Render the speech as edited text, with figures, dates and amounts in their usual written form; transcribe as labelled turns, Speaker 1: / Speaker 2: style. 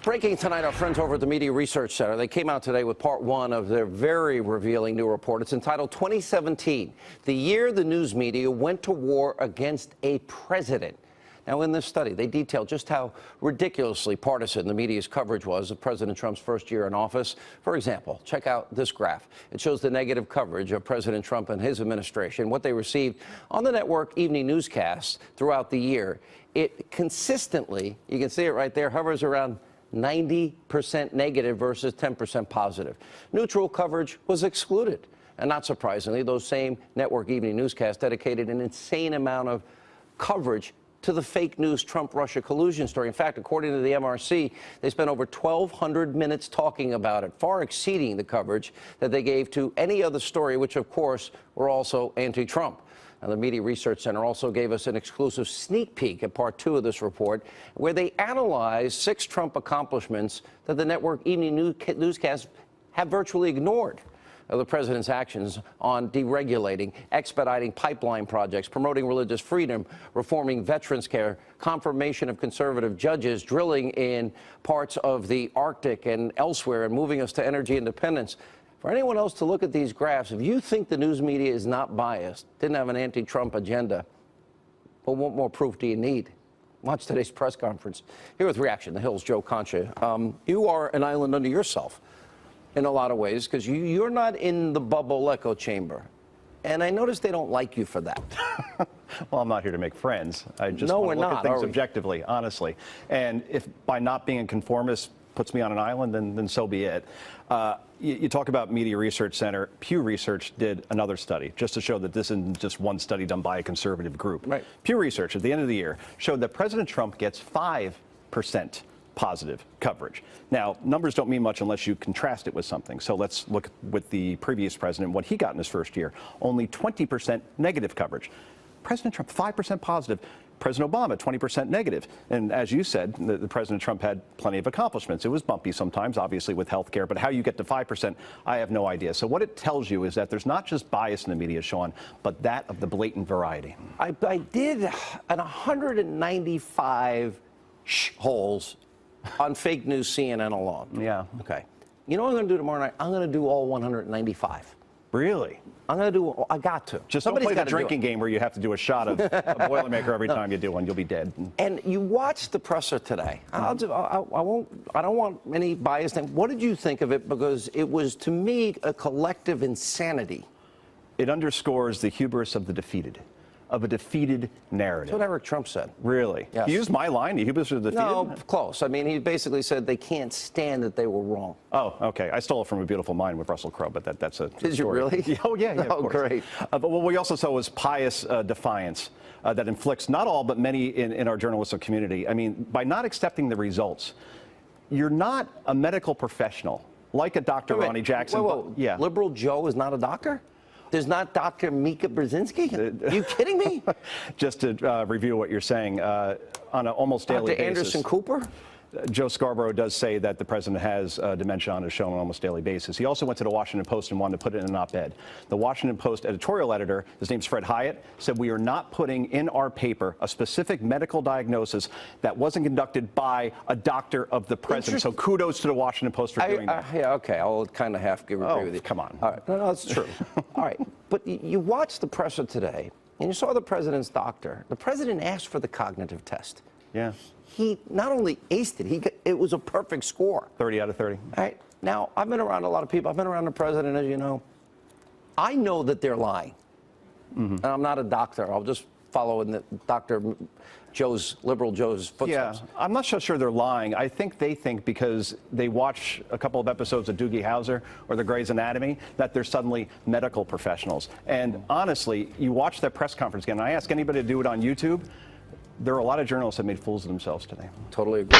Speaker 1: Breaking tonight, our friends over at the Media Research Center, they came out today with part one of their very revealing new report. It's entitled 2017, the year the news media went to war against a president. Now, in this study, they detail just how ridiculously partisan the media's coverage was of President Trump's first year in office. For example, check out this graph. It shows the negative coverage of President Trump and his administration, what they received on the network evening newscasts throughout the year. It consistently, you can see it right there, hovers around 90% negative versus 10% positive. Neutral coverage was excluded. And not surprisingly, those same network evening newscasts dedicated an insane amount of coverage to the fake news Trump-Russia collusion story. In fact, according to the MRC, they spent over 1,200 minutes talking about it, far exceeding the coverage that they gave to any other story, which, of course, were also anti-Trump. Now, the Media Research Center also gave us an exclusive sneak peek at part two of this report, where they analyzed 6 Trump accomplishments that the network evening newscasts have virtually ignored. The president's actions on deregulating, expediting pipeline projects, promoting religious freedom, reforming veterans care, confirmation of conservative judges, drilling in parts of the Arctic and elsewhere, and moving us to energy independence. For anyone else to look at these graphs, if you think the news media is not biased, didn't have an anti-Trump agenda, well, what more proof do you need? Watch today's press conference. Here with Reaction, The Hill's Joe Concha. You are an island unto yourself in a lot of ways, because you're not in the bubble echo chamber. And I notice they don't like you for that.
Speaker 2: Well, I'm not here to make friends. I just want to look at things objectively, honestly. And if by not being a conformist puts me on an island, then so be it. You talk about Media Research Center. Pew Research did another study just to show that this isn't just one study done by a conservative group.
Speaker 1: Right.
Speaker 2: Pew Research at the end of the year showed that President Trump gets 5% positive coverage. Now, numbers don't mean much unless you contrast it with something. So let's look with the previous president, what he got in his first year. Only 20% negative coverage. President Trump, 5% positive. President Obama, 20% negative. And as you said, the President Trump had plenty of accomplishments. It was bumpy sometimes, obviously, with health care, but how you get to 5%, I have no idea. So what it tells you is that there's not just bias in the media, Sean, but that of the blatant variety.
Speaker 1: I did an 195 holes on fake news CNN alone.
Speaker 2: Yeah.
Speaker 1: Okay. You know what I'm going to do tomorrow night? I'm going to do all 195.
Speaker 2: Really?
Speaker 1: I'm going to do, I got to.
Speaker 2: Just don't play the drinking game where you have to do a shot of a Boilermaker every time you do one. You'll be dead.
Speaker 1: And you watched the presser today. I don't want any bias. What did you think of it? Because it was, to me, a collective insanity.
Speaker 2: It underscores the hubris of the defeated, of a defeated narrative.
Speaker 1: That's what Eric Trump said.
Speaker 2: Really?
Speaker 1: Yes.
Speaker 2: He used my line, the hubris of the defeated?
Speaker 1: No, close. I mean, he basically said they can't stand that they were wrong.
Speaker 2: Oh, okay. I stole it from A Beautiful Mind with Russell Crowe, but that's a
Speaker 1: Did you really?
Speaker 2: Oh, yeah, of course.
Speaker 1: Great.
Speaker 2: But what we also saw was pious defiance that inflicts not all, but many in our journalistic community. I mean, by not accepting the results, you're not a medical professional, like a Dr. Ronnie Jackson.
Speaker 1: Whoa. Yeah. Liberal Joe is not a doctor? There's not Dr. Mika Brzezinski? Are you kidding me?
Speaker 2: Just to review what you're saying, on an almost daily basis.
Speaker 1: Dr. Anderson Cooper?
Speaker 2: Joe Scarborough does say that the president has dementia on his show on an almost daily basis. He also went to the Washington Post and wanted to put it in an op-ed. The Washington Post editorial editor, his name's Fred Hyatt, said we are not putting in our paper a specific medical diagnosis that wasn't conducted by a doctor of the president. So kudos to the Washington Post for doing that.
Speaker 1: Yeah, okay, I'll kind of have to agree with you.
Speaker 2: Come on.
Speaker 1: All right. No, that's true. All right, but you watched the presser today, and you saw the president's doctor. The president asked for the cognitive test.
Speaker 2: Yeah.
Speaker 1: He not only aced it, it was a perfect score.
Speaker 2: 30 out of 30.
Speaker 1: All right. Now, I've been around a lot of people. I've been around the president, as you know. I know that they're lying. Mm-hmm. And I'm not a doctor. I'll just follow in Liberal Joe's footsteps.
Speaker 2: Yeah, I'm not so sure they're lying. I think they think because they watch a couple of episodes of Doogie Howser or the Grey's Anatomy that they're suddenly medical professionals. And honestly, you watch that press conference again, and I ask anybody to do it on YouTube, there are a lot of journalists that made fools of themselves today.
Speaker 1: Totally agree.